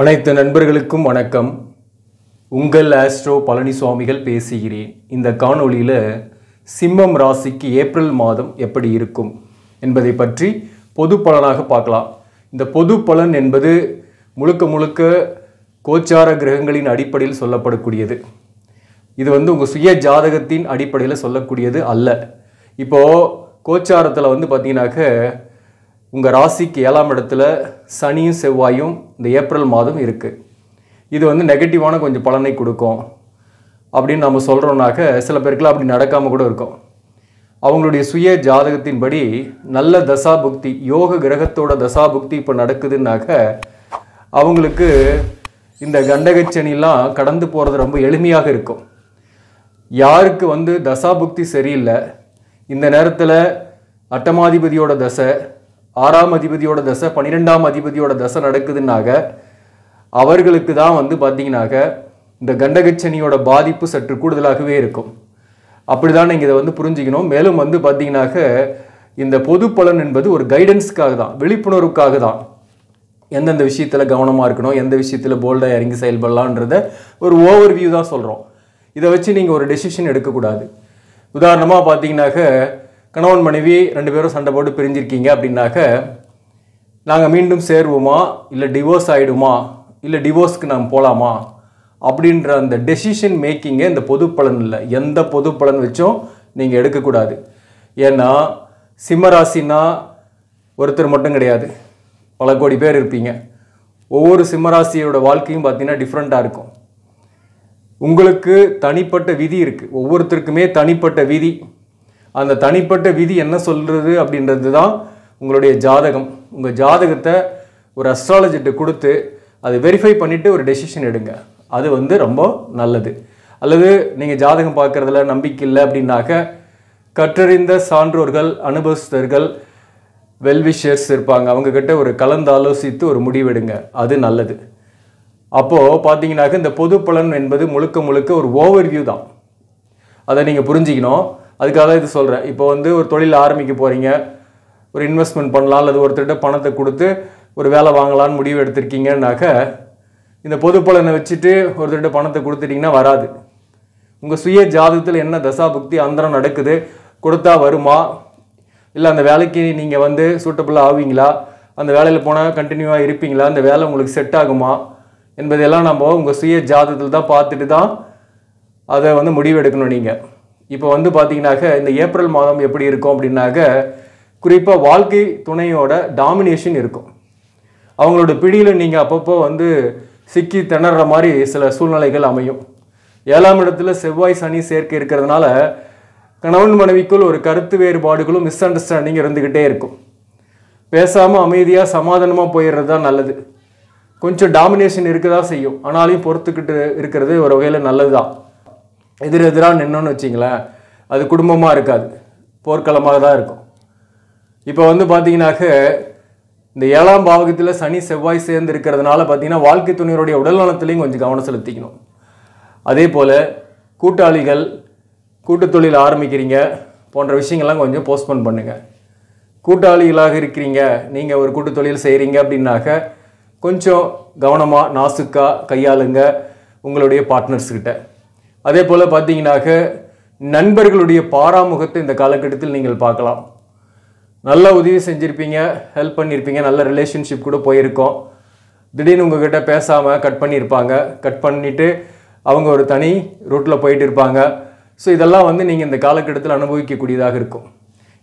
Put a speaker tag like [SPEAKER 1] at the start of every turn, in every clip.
[SPEAKER 1] அனைத்து நண்பர்களுக்கும் வணக்கம். உங்கள் ஆஸ்ட்ரோ பழனிசுவாமிகள் பேசுகிறேன். இந்த காணொளியில் சிம்மம் ராசிக்கு ஏப்ரல் மாதம் எப்படி இருக்கும் என்பதை பற்றி பொது பலனாக பார்க்கலாம். இந்த பொது பலன் என்பது முழுக்க முழுக்க கோச்சார கிரகங்களின் அடிப்படையில் சொல்லப்படக்கூடியது. இது உங்கள் சுய ஜாதகத்தின் அடிப்படையில் சொல்லக்கூடியது அல்ல. இப்போது கோச்சாரத்தில் பார்த்தீங்கன்னாக்க உங்கள் ராசிக்கு 7ஆம் இடத்துல சனியும் செவ்வாயும் இந்த ஏப்ரல் மாதம் இருக்குது. இது நெகட்டிவான கொஞ்சம் பலனை கொடுக்கும் அப்படின்னு நம்ம சொல்கிறோம்னாக்க சில பேருக்குலாம் அப்படி நடக்காமல் கூட இருக்கும். அவங்களுடைய சுய ஜாதகத்தின்படி நல்ல தசாபுக்தி, யோக கிரகத்தோட தசாபுக்தி இப்போ நடக்குதுன்னாக்க அவங்களுக்கு இந்த கண்டகச்சனிலாம் கடந்து போகிறது ரொம்ப எளிமையாக இருக்கும். யாருக்கு தசாபுக்தி சரியில்லை, இந்த நேரத்தில் அட்டமாதிபதியோட தசை, 6ஆம் அதிபதியோட தசை, 12ஆம் அதிபதியோட தசை நடக்குதுன்னாக அவர்களுக்கு தான் பார்த்தீங்கன்னாக்க இந்த கண்டகச்சனியோட பாதிப்பு சற்று கூடுதலாகவே இருக்கும். அப்படி தான் நீங்கள் இதை புரிஞ்சுக்கணும். மேலும் பார்த்தீங்கன்னாக்க இந்த பொது பலன் என்பது ஒரு கைடன்ஸுக்காக தான், விழிப்புணர்வுக்காக தான். எந்தெந்த விஷயத்தில் கவனமாக இருக்கணும், எந்த விஷயத்தில் போல்டாக இறங்கி செயல்படலான்றத ஒரு ஓவர் வியூ தான் சொல்கிறோம். இதை வச்சு நீங்கள் ஒரு டெசிஷன் எடுக்கக்கூடாது. உதாரணமாக பார்த்தீங்கன்னாக்க கணவன் மனைவி 2 பேரும் சண்டை போட்டு பிரிஞ்சிருக்கீங்க அப்படின்னாக்க நாங்கள் மீண்டும் சேருவோமா, இல்லை டிவோர்ஸ் ஆகிடுமா, இல்லை டிவோர்ஸ்க்கு நாங்கள் போகலாமா அப்படின்ற அந்த டெசிஷன் மேக்கிங்கை இந்த பொது பலன் இல்லை, எந்த பொது பலன் வச்சும் நீங்கள் எடுக்கக்கூடாது. ஏன்னா சிம்மராசின்னா ஒருத்தர் மட்டும் கிடையாது, பல கோடி பேர் இருப்பீங்க. ஒவ்வொரு சிம்மராசியோட வாழ்க்கையும் பார்த்தீங்கன்னா டிஃப்ரெண்ட்டாக இருக்கும். உங்களுக்கு தனிப்பட்ட விதி இருக்குது, ஒவ்வொருத்தருக்குமே தனிப்பட்ட விதி. அந்த தனிப்பட்ட விதி என்ன சொல்கிறது அப்படின்றது தான் உங்களுடைய ஜாதகம். உங்கள் ஜாதகத்தை ஒரு அஸ்ட்ராலஜிட்ட கொடுத்து அதை வெரிஃபை பண்ணிவிட்டு ஒரு டெசிஷன் எடுங்க. அது ரொம்ப நல்லது. அல்லது நீங்கள் ஜாதகம் பார்க்குறதுல நம்பிக்கை இல்லை அப்படின்னாக்க கற்றறிந்த சான்றோர்கள், அனுபவஸ்தர்கள், வெல்விஷர்ஸ் இருப்பாங்க, அவங்கக்கிட்ட ஒரு கலந்து ஆலோசித்து ஒரு முடிவெடுங்க. அது நல்லது. அப்போது பார்த்தீங்கன்னாக்க இந்த பொது பலன் என்பது முழுக்க முழுக்க ஒரு ஓவர் வியூ தான். அதை நீங்கள் புரிஞ்சிக்கணும். அதுக்காக இது சொல்கிறேன். இப்போ ஒரு தொழில் ஆரம்பிக்க போகிறீங்க, ஒரு இன்வெஸ்ட்மெண்ட் பண்ணலாம், அல்லது ஒருத்தர்கிட்ட பணத்தை கொடுத்து ஒரு வேலை வாங்கலான்னு முடிவு எடுத்திருக்கீங்கன்னாக்க இந்த பொது பலனை வச்சுட்டு ஒருத்தர்கிட்ட பணத்தை கொடுத்துட்டிங்கன்னா வராது. உங்கள் சுய ஜாதகத்தில் என்ன தசாபுக்தி அந்தரம் நடக்குது, கொடுத்தா வருமா, இல்லை அந்த வேலைக்கு நீங்கள் சூட்டபுளாக ஆவீங்களா, அந்த வேலையில் போனால் கண்டினியூவாக இருப்பீங்களா, அந்த வேலை உங்களுக்கு செட் ஆகுமா என்பதெல்லாம் நம்ம உங்கள் சுய ஜாதகத்தில் தான் பார்த்துட்டு தான் அதை முடிவெடுக்கணும். நீங்கள் இப்போ பார்த்தீங்கன்னாக்க இந்த ஏப்ரல் மாதம் எப்படி இருக்கும் அப்படின்னாக்க குறிப்பாக வாழ்க்கை துணையோட டாமினேஷன் இருக்கும். அவங்களோட பிடியில் நீங்கள் அப்பப்போ சிக்கி திணற மாதிரி சில சூழ்நிலைகள் அமையும். 7ஆம் இடத்துல செவ்வாய் சனி சேர்க்கை இருக்கிறதுனால கணவன் மனைவிக்குள் ஒரு கருத்து வேறுபாடுகளும் மிஸ் அண்டர்ஸ்டாண்டிங் இருந்துக்கிட்டே இருக்கும். பேசாமல் அமைதியாக சமாதானமாக போயிடுறது தான் நல்லது. கொஞ்சம் டாமினேஷன் இருக்க தான் செய்யும், ஆனாலையும் பொறுத்துக்கிட்டு இருக்கிறது ஒரு வகையில் நல்லது தான். எதிரெதிராக நின்னோன்னு வச்சிங்களேன், அது குடும்பமாக இருக்காது, போர்க்களமாக தான் இருக்கும். இப்போ பார்த்தீங்கன்னாக்க இந்த 7ஆம் பாவகத்தில் சனி செவ்வாய் சேர்ந்து இருக்கிறதுனால பார்த்தீங்கன்னா வாழ்க்கை துணையருடைய உடல் நலத்திலையும் கொஞ்சம் கவனம் செலுத்திக்கணும். அதே போல் கூட்டாளிகள், கூட்டு தொழில் ஆரம்பிக்கிறீங்க போன்ற விஷயங்கள்லாம் கொஞ்சம் போஸ்ட்போன் பண்ணுங்கள். கூட்டாளிகளாக இருக்கிறீங்க, நீங்கள் ஒரு கூட்டு தொழில் செய்கிறீங்க அப்படின்னாக்க கொஞ்சம் கவனமாக நாசுக்காக கையாளுங்க உங்களுடைய பார்ட்னர்ஸ்கிட்ட. அதே போல் பார்த்தீங்கன்னாக்க நண்பர்களுடைய பாராமுகத்தை இந்த காலகட்டத்தில் நீங்கள் பார்க்கலாம். நல்ல உதவி செஞ்சுருப்பீங்க, ஹெல்ப் பண்ணியிருப்பீங்க, நல்ல ரிலேஷன்ஷிப் கூட போயிருக்கோம். திடீர்னு உங்ககிட்ட பேசாமல் கட் பண்ணியிருப்பாங்க, கட் பண்ணிவிட்டு அவங்க ஒரு தனி ரூட்டில் போயிட்டு இருப்பாங்க. ஸோ இதெல்லாம் நீங்கள் இந்த காலகட்டத்தில் அனுபவிக்கக்கூடியதாக இருக்கும்.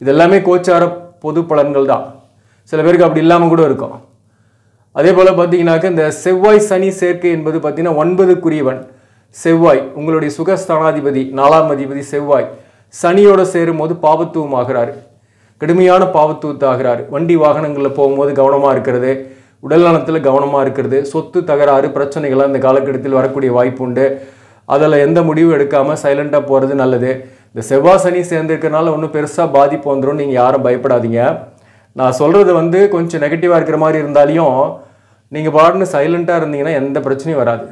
[SPEAKER 1] இதெல்லாமே கோச்சார பொது பலன்கள் தான். சில பேருக்கு அப்படி இல்லாமல் கூட இருக்கும். அதே போல் பார்த்தீங்கன்னாக்க இந்த செவ்வாய் சனி சேர்க்கை என்பது பார்த்தீங்கன்னா 9க்குரியவன் செவ்வாய், உங்களுடைய சுகஸ்தானாதிபதி 4ஆம் அதிபதி செவ்வாய் சனியோடு சேரும் போது பாவத்துவம் ஆகிறாரு, கடுமையான பாவத்துவத்தை ஆகிறாரு. வண்டி வாகனங்களில் போகும்போது கவனமாக இருக்கிறது, உடல் நலத்தில் கவனமாக இருக்கிறது, சொத்து தகராறு பிரச்சனைகள்லாம் இந்த காலகட்டத்தில் வரக்கூடிய வாய்ப்பு உண்டு. அதில் எந்த முடிவும் எடுக்காமல் சைலண்ட்டாக போகிறது நல்லது. இந்த செவ்வாய் சனி சேர்ந்துருக்கிறனால ஒன்றும் பெருசாக பாதிப்பு வந்துடும், நீங்கள் யாரும் பயப்படாதீங்க. நான் சொல்கிறது கொஞ்சம் நெகட்டிவாக இருக்கிற மாதிரி இருந்தாலையும் நீங்கள் பாட்டுன்னு சைலண்ட்டாக இருந்தீங்கன்னா எந்த பிரச்சனையும் வராது.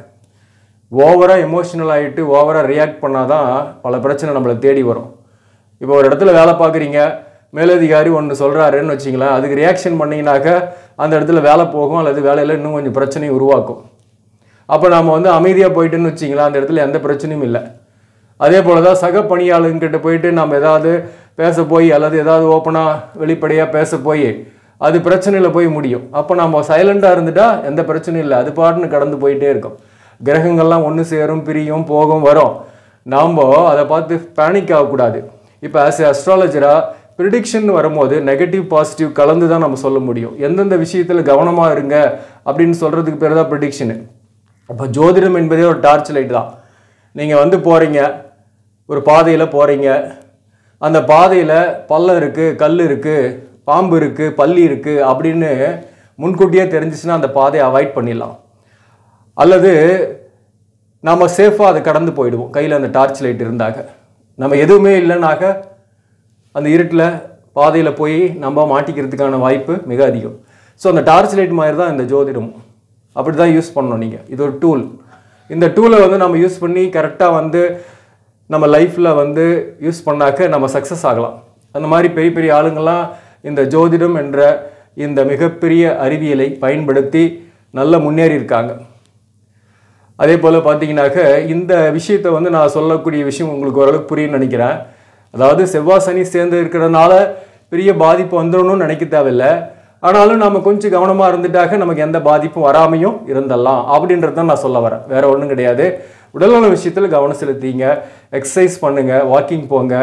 [SPEAKER 1] ஓவராக எமோஷனல் ஆகிட்டு ஓவராக ரியாக்ட் பண்ணால் தான் பல பிரச்சனை நம்மளை தேடி வரும். இப்போ ஒரு இடத்துல வேலை பார்க்குறீங்க, மேலதிகாரி ஒன்று சொல்கிறாருன்னு வச்சிங்களேன், அதுக்கு ரியாக்ஷன் பண்ணிங்கனாக்க அந்த இடத்துல வேலை போகும் அல்லது வேலையில் இன்னும் கொஞ்சம் பிரச்சனையை உருவாக்கும். அப்போ நாம் வந்து அமைதியாக போயிட்டுன்னு வச்சிங்களா, அந்த இடத்துல எந்த பிரச்சனையும் இல்லை. அதே போல் தான் சக பணியாளர்கிட்ட போயிட்டு நம்ம ஏதாவது பேச போய் அல்லது ஏதாவது ஓப்பனாக வெளிப்படையாக பேச போய் அது பிரச்சனையில் போய் முடியும். அப்போ நம்ம சைலண்டாக இருந்துட்டா எந்த பிரச்சனையும் இல்லை, அது பாட்டுன்னு கடந்து போயிட்டே இருக்கும். கிரகங்கள்லாம் ஒன்று சேரும், பிரியும், போகும், வரும். நாம் அதை பார்த்து பேனிக் ஆகக்கூடாது. இப்போ ஆஸ் ஏ அஸ்ட்ராலஜராக ப்ரிடிக்ஷன் வரும்போது நெகட்டிவ் பாசிட்டிவ் கலந்து தான் நம்ம சொல்ல முடியும். எந்தெந்த விஷயத்தில் கவனமாக இருங்க அப்படின்னு சொல்கிறதுக்கு பேர் தான் ப்ரிடிக்ஷனு. அப்போ ஜோதிடம் என்பதே ஒரு டார்ச் லைட் தான். நீங்கள் வந்து போகிறீங்க, ஒரு பாதையில் போகிறீங்க, அந்த பாதையில் பள்ளம் இருக்குது, கல் இருக்குது, பாம்பு இருக்குது, பல்லி இருக்குது அப்படின்னு முன்கூட்டியே தெரிஞ்சிச்சுன்னா அந்த பாதையை அவாய்ட் பண்ணிடலாம். அல்லது நம்ம சேஃபாக அதை கடந்து போயிடுவோம் கையில் அந்த டார்ச் லைட் இருந்தாக. நம்ம எதுவுமே இல்லைனாக்க அந்த இருட்டில் பாதையில் போய் நம்ம மாட்டிக்கிறதுக்கான வாய்ப்பு மிக அதிகம். ஸோ அந்த டார்ச் லைட் மாதிரி தான் இந்த ஜோதிடம். அப்படி தான் யூஸ் பண்ணணும் நீங்கள். இது ஒரு டூல். இந்த டூலை வந்து நம்ம யூஸ் பண்ணி கரெக்டாக வந்து நம்ம லைஃப்பில் வந்து யூஸ் பண்ணாக்க நம்ம சக்ஸஸ் ஆகலாம். அந்த மாதிரி பெரிய பெரிய ஆளுங்கள்லாம் இந்த ஜோதிடம் என்ற இந்த மிகப்பெரிய அறிவியலை பயன்படுத்தி நல்ல முன்னேறி இருக்காங்க. அதே போல் பார்த்தீங்கன்னாக்க இந்த விஷயத்தை வந்து நான் சொல்லக்கூடிய விஷயம் உங்களுக்கு ஓரளவுக்கு புரியும்னு நினைக்கிறேன். அதாவது செவ்வாய் சனி சேர்ந்து இருக்கிறதுனால பெரிய பாதிப்பு வந்துடணும்னு நினைக்க தேவையில்லை. ஆனாலும் நம்ம கொஞ்சம் கவனமாக இருந்துட்டாக்க நமக்கு எந்த பாதிப்பும் வராமையும் இருந்துடலாம் அப்படின்றத நான் சொல்ல வரேன். வேற ஒன்றும் கிடையாது. உடல்நல விஷயத்தில் கவனம் செலுத்திங்க, எக்ஸசைஸ் பண்ணுங்க, வாக்கிங் போங்க,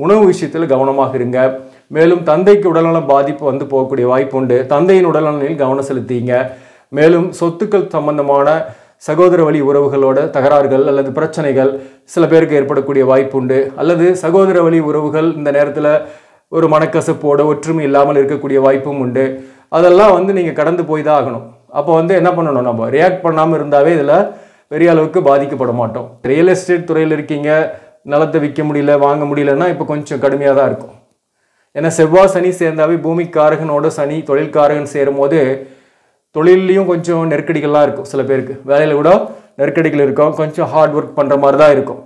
[SPEAKER 1] உணவு விஷயத்தில் கவனமாக இருங்க. மேலும் தந்தைக்கு உடல்நல பாதிப்பு வந்து போகக்கூடிய வாய்ப்பு உண்டு. தந்தையின் உடல்நலில் கவனம் செலுத்திங்க. மேலும் சொத்துக்கள் சம்பந்தமான சகோதர வழி உறவுகளோட தகராறுகள் அல்லது பிரச்சனைகள் சில பேருக்கு ஏற்படக்கூடிய வாய்ப்பு உண்டு. அல்லது சகோதர வழி உறவுகள் இந்த நேரத்தில் ஒரு மனக்கசப்போட ஒற்றுமை இல்லாமல் இருக்கக்கூடிய வாய்ப்பும் உண்டு. அதெல்லாம் வந்து நீங்கள் கடந்து போய் தான் ஆகணும். அப்போ வந்து என்ன பண்ணணும், நம்ம ரியாக்ட் பண்ணாமல் இருந்தாவே இதில் பெரிய அளவுக்கு பாதிக்கப்பட மாட்டோம். ரியல் எஸ்டேட் துறையில் இருக்கீங்க, நிலத்தை விற்க முடியல, வாங்க முடியலன்னா இப்போ கொஞ்சம் கடுமையாக தான் இருக்கும். ஏன்னா செவ்வாய் சனி சேர்ந்தாவே பூமிக்காரகனோட சனி தொழில்காரகன் சேரும் போது தொழிலையும் கொஞ்சம் நெருக்கடிகள்லாம் இருக்கும். சில பேருக்கு வேலையில் கூட நெருக்கடிகள் இருக்கும், கொஞ்சம் ஹார்ட் ஒர்க் பண்ணுற மாதிரி தான் இருக்கும்.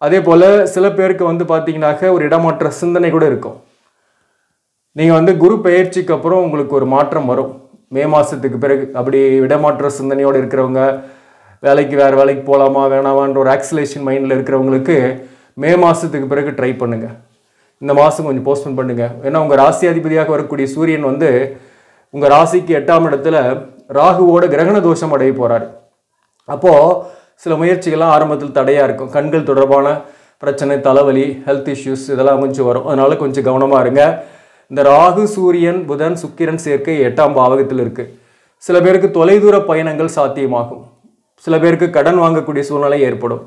[SPEAKER 1] அதே போல் சில பேருக்கு வந்து பார்த்தீங்கன்னாக்க ஒரு இடமாற்ற சிந்தனை கூட இருக்கும். நீங்கள் வந்து குரு பெயர்ச்சிக்கு அப்புறம் உங்களுக்கு ஒரு மாற்றம் வரும் மே மாதத்துக்கு பிறகு. அப்படி இடமாற்ற சிந்தனையோடு இருக்கிறவங்க, வேலைக்கு வேறு வேலைக்கு போகலாமா வேணாமான்ற ஒரு ஆக்சிலேஷன் மைண்டில் இருக்கிறவங்களுக்கு மே மாதத்துக்கு பிறகு ட்ரை பண்ணுங்கள். இந்த மாதம் கொஞ்சம் போஸ்ட்போன் பண்ணுங்கள். ஏன்னா உங்கள் ராசி அதிபதியாக வரக்கூடிய சூரியன் வந்து உங்கள் ராசிக்கு 8ஆம் இடத்துல ராகுவோட கிரகண தோஷம் அடைய போகிறாரு. அப்போது சில முயற்சிகள்லாம் ஆரம்பத்தில் தடையாக இருக்கும். கண்கள் தொடர்பான பிரச்சனை, தலைவலி, ஹெல்த் இஷ்யூஸ் இதெல்லாம் கொஞ்சம் வரும். அதனால கொஞ்சம் கவனமாக இருங்க. இந்த ராகு, சூரியன், புதன், சுக்கிரன் சேர்க்கை 8ஆம் பாவகத்தில் இருக்குது. சில பேருக்கு தொலைதூர பயணங்கள் சாத்தியமாகும். சில பேருக்கு கடன் வாங்கக்கூடிய சூழ்நிலை ஏற்படும்.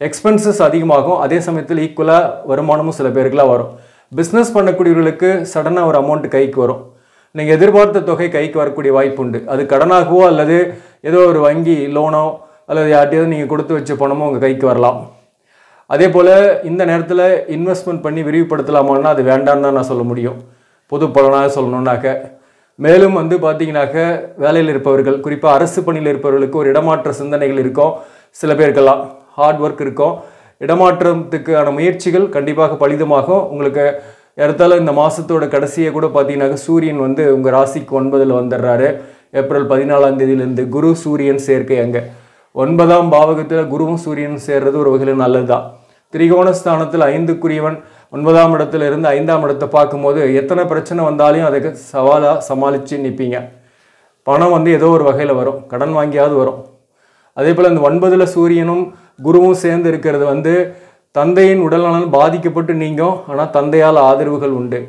[SPEAKER 1] எக்ஸ்பென்சஸ் அதிகமாகும். அதே சமயத்தில் ஈக்குவலாக வருமானமும் சில பேருக்குலாம் வரும். பிஸ்னஸ் பண்ணக்கூடியவர்களுக்கு சடனாக ஒரு அமௌண்ட் கைக்கு வரும். நீங்கள் எதிர்பார்த்த தொகை கைக்கு வரக்கூடிய வாய்ப்பு உண்டு. அது கடனாகவோ அல்லது ஏதோ ஒரு வங்கி லோனோ அல்லது யார்ட்டையாவது நீங்கள் கொடுத்து வச்ச பணமோ உங்கள் கைக்கு வரலாம். அதே போல் இந்த நேரத்தில் இன்வெஸ்ட்மெண்ட் பண்ணி விரிவுபடுத்தலாமான்னா அது வேண்டான்னு தான் நான் சொல்ல முடியும், பொது பலனாக சொல்லணுன்னாக்க. மேலும் வந்து பார்த்தீங்கன்னாக்க வேலையில் இருப்பவர்கள், குறிப்பாக அரசு பணியில் இருப்பவர்களுக்கு ஒரு இடமாற்ற சிந்தனைகள் இருக்கும். சில பேருக்கெல்லாம் ஹார்ட் ஒர்க் இருக்கும். இடமாற்றத்துக்கான முயற்சிகள் கண்டிப்பாக பலிதமாகும். உங்களுக்கு இடத்தால இந்த மாதத்தோட கடைசியை கூட பார்த்தீங்கன்னாக்க சூரியன் வந்து உங்கள் ராசிக்கு 9ல் வந்துடுறாரு. ஏப்ரல் 14ஆம் தேதியிலேருந்து குரு சூரியன் சேர்க்கை. அங்கே 9ஆம் பாவகத்தில் குருவும் சூரியனும் சேர்றது ஒரு வகையில் நல்லது தான். திரிகோணஸ்தானத்தில் 5க்குரியவன் 9ஆம் இடத்துல இருந்து 5ஆம் இடத்தை பார்க்கும்போது எத்தனை பிரச்சனை வந்தாலையும் அதுக்கு சவாலாக சமாளித்து நிற்பீங்க. பணம் வந்து ஏதோ ஒரு வகையில் வரும், கடன் வாங்கியாவது வரும். அதே போல் இந்த 9ல் சூரியனும் குருவும் சேர்ந்து இருக்கிறது வந்து தந்தையின் உடல்நலன் பாதிக்கப்பட்டு நீங்கும். ஆனால் தந்தையால் ஆதரவுகள் உண்டு.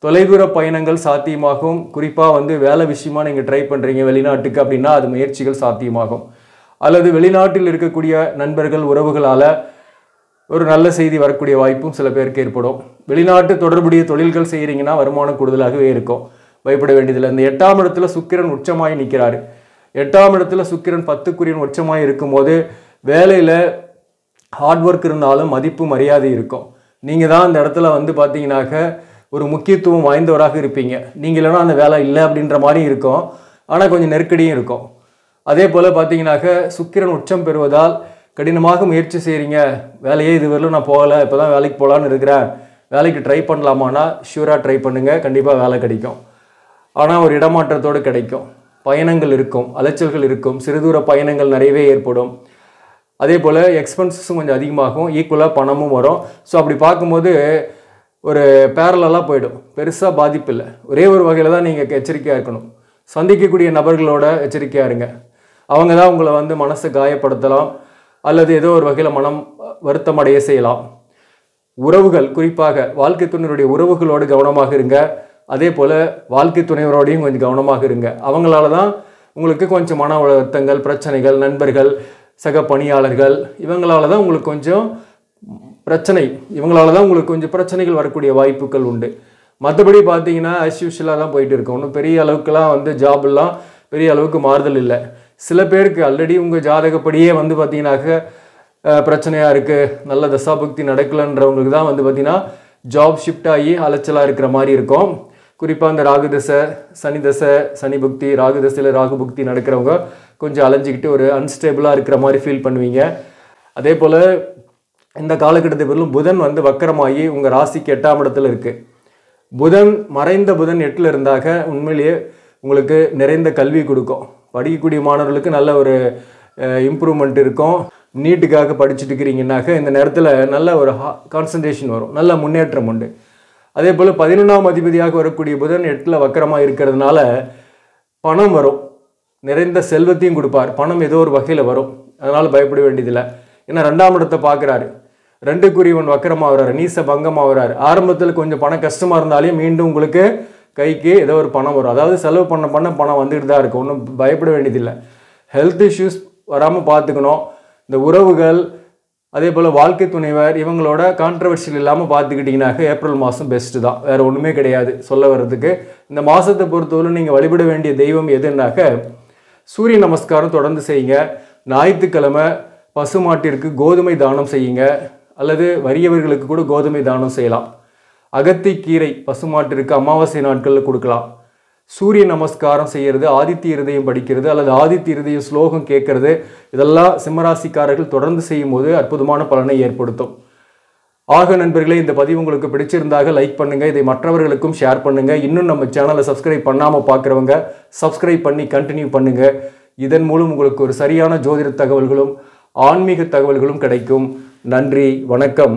[SPEAKER 1] தொலைதூர பயணங்கள் சாத்தியமாகும். குறிப்பாக வந்து வேலை விஷயமா நீங்கள் ட்ரை பண்ணுறீங்க வெளிநாட்டுக்கு அப்படின்னா அது முயற்சிகள் சாத்தியமாகும். அல்லது வெளிநாட்டில் இருக்கக்கூடிய நண்பர்கள் உறவுகளால் ஒரு நல்ல செய்தி வரக்கூடிய வாய்ப்பும் சில பேருக்கு ஏற்படும். வெளிநாட்டு தொடர்புடைய தொழில்கள் செய்கிறீங்கன்னா வருமானம் கூடுதலாகவே இருக்கும், பயப்பட வேண்டியதில்லை. இந்த 8ஆம் இடத்துல சுக்கிரன் உச்சமாகி நிற்கிறாரு. 8ஆம் இடத்துல சுக்கிரன் 10க்குரியன் உச்சமாகி இருக்கும்போது வேலையில் ஹார்ட் ஒர்க் இருந்தாலும் மதிப்பு மரியாதை இருக்கும். நீங்கள் தான் அந்த இடத்துல வந்து பார்த்தீங்கன்னாக்க ஒரு முக்கியத்துவம் வாய்ந்தவராக இருப்பீங்க. நீங்கள் இல்லைனா அந்த வேலை இல்லை அப்படின்ற மாதிரி இருக்கும். ஆனால் கொஞ்சம் நெருக்கடியும் இருக்கும். அதே போல் பார்த்தீங்கன்னாக்க சுக்கிரன் உச்சம் பெறுவதால் கடினமாக முயற்சி செய்கிறீங்க. வேலையே இதுவரையிலும் நான் போகலை, இப்போ தான் வேலைக்கு போகலான்னு இருக்கிறேன், வேலைக்கு ட்ரை பண்ணலாமான்னா ஷூராக ட்ரை பண்ணுங்கள், கண்டிப்பாக வேலை கிடைக்கும். ஆனால் ஒரு இடமாற்றத்தோடு கிடைக்கும். பயணங்கள் இருக்கும், அலைச்சல்கள் இருக்கும், சிறுதூர பயணங்கள் நிறையவே ஏற்படும். அதே போல் எக்ஸ்பென்சஸும் கொஞ்சம் அதிகமாகும், ஈக்குவலாக பணமும் வரும். ஸோ அப்படி பார்க்கும்போது ஒரு பேரலாக போயிடும், பெருசாக பாதிப்பு இல்லை. ஒரே ஒரு வகையில் தான் நீங்கள் எச்சரிக்கையாக இருக்கணும். சந்திக்கக்கூடிய நபர்களோட எச்சரிக்கையாக இருங்க. அவங்க தான் உங்களை வந்து மனசை காயப்படுத்தலாம் அல்லது ஏதோ ஒரு வகையில் மனம் வருத்தமடைய செய்யலாம். உறவுகள், குறிப்பாக வாழ்க்கை துணைவருடைய உறவுகளோடு கவனமாக இருங்க. அதே போல் வாழ்க்கை துணைவரோடையும் கொஞ்சம் கவனமாக இருங்க. அவங்களால தான் உங்களுக்கு கொஞ்சம் மன வருத்தங்கள், பிரச்சனைகள், நண்பர்கள், சக பணியாளர்கள், இவங்களால தான் உங்களுக்கு கொஞ்சம் பிரச்சனைகள் வரக்கூடிய வாய்ப்புகள் உண்டு. மற்றபடி பார்த்தீங்கன்னா அஸ்யூஷலாக தான் போயிட்டு இருக்கோம். ஒன்றும் பெரிய அளவுக்குலாம் வந்து ஜாபெல்லாம் பெரிய அளவுக்கு மாறுதல் இல்லை. சில பேருக்கு ஆல்ரெடி உங்கள் ஜாதகப்படியே வந்து பார்த்தீங்கன்னாக்க பிரச்சனையாக இருக்குது, நல்ல தசாபுக்தி நடக்கலைன்றவங்களுக்கு தான் வந்து பார்த்தீங்கன்னா ஜாப் ஷிஃப்ட் ஆகி அலைச்சலாக இருக்கிற மாதிரி இருக்கும். குறிப்பாக இந்த ராகு தசை, சனி தசை, சனி புக்தி, ராகு தசையில் ராகு புக்தி நடக்கிறவங்க கொஞ்சம் அலைஞ்சிக்கிட்டு ஒரு அன்ஸ்டேபிளாக இருக்கிற மாதிரி ஃபீல் பண்ணுவீங்க. அதே போல் இந்த காலகட்டத்தை பொருளும் புதன் வந்து வக்கரமாகி உங்கள் ராசிக்கு 8ஆம் இடத்துல இருக்குது. மறைந்த புதன் 8ல் இருந்தாக உண்மையிலேயே உங்களுக்கு நிறைந்த கல்வி கொடுக்கும். படிக்கக்கூடிய மாணவர்களுக்கு நல்ல ஒரு இம்ப்ரூவ்மெண்ட் இருக்கும். நீட்டுக்காக படிச்சுட்டு இருக்கிறீங்கன்னாக்க இந்த நேரத்தில் நல்ல ஒரு கான்சன்ட்ரேஷன் வரும், நல்ல முன்னேற்றம் உண்டு. அதே போல் 11ஆம் அதிபதியாக வரக்கூடிய புதன் 8ல் வக்கரமாக இருக்கிறதுனால பணம் வரும், நிறைந்த செல்வத்தையும் கொடுப்பார். பணம் ஏதோ ஒரு வகையில் வரும், அதனால் பயப்பட வேண்டியதில்லை. ஏன்னா 2ஆம் இடத்தை பார்க்குறாரு, 2க்குரியவன் வக்கரமாக வர்றாரு, நீச பங்கமாக வர்றாரு. ஆரம்பத்தில் கொஞ்சம் பணம் கஷ்டமாக இருந்தாலும் மீண்டும் உங்களுக்கு கைக்கு ஏதோ ஒரு பணம் வரும். அதாவது செலவு பண்ண பணம் வந்துட்டு தான் இருக்கும், ஒன்றும் பயப்பட வேண்டியதில்லை. ஹெல்த் இஷ்யூஸ் வராமல் பார்த்துக்கணும். இந்த உறவுகள், அதே போல் வாழ்க்கை துணைவர், இவங்களோட கான்ட்ரவர்ஷியல் இல்லாமல் பார்த்துக்கிட்டிங்கனாக்க ஏப்ரல் மாதம் பெஸ்ட்டு தான், வேறு ஒன்றுமே கிடையாது சொல்ல வர்றதுக்கு. இந்த மாதத்தை பொறுத்தவரை நீங்கள் வழிபட வேண்டிய தெய்வம் எதுனாக்க சூரிய நமஸ்காரம் தொடர்ந்து செய்யுங்க. ஞாயிற்றுக்கிழமை பசுமாட்டிற்கு கோதுமை தானம் செய்யுங்க, அல்லது வறியவர்களுக்கு கூட கோதுமை தானம் செய்யலாம். அகத்திக்கீரை பசுமாட்டிற்கு அமாவாசை நாட்களில் கொடுக்கலாம். சூரிய நமஸ்காரம் செய்கிறது, ஆதித்ய இருதயம் படிக்கிறது அல்லது ஆதித்ய இருதயம் ஸ்லோகம் கேட்கறது, இதெல்லாம் சிம்மராசிக்காரர்கள் தொடர்ந்து செய்யும் போது அற்புதமான பலனை ஏற்படுத்தும். ஆக நண்பர்களே, இந்த பதிவு உங்களுக்கு பிடிச்சிருந்தாக லைக் பண்ணுங்கள், இதை மற்றவர்களுக்கும் ஷேர் பண்ணுங்கள். இன்னும் நம்ம சேனலை சப்ஸ்கிரைப் பண்ணாமல் பார்க்குறவங்க சப்ஸ்கிரைப் பண்ணி கண்டினியூ பண்ணுங்கள். இதன் மூலம் உங்களுக்கு ஒரு சரியான ஜோதிட தகவல்களும் ஆன்மீக தகவல்களும் கிடைக்கும். நன்றி, வணக்கம்.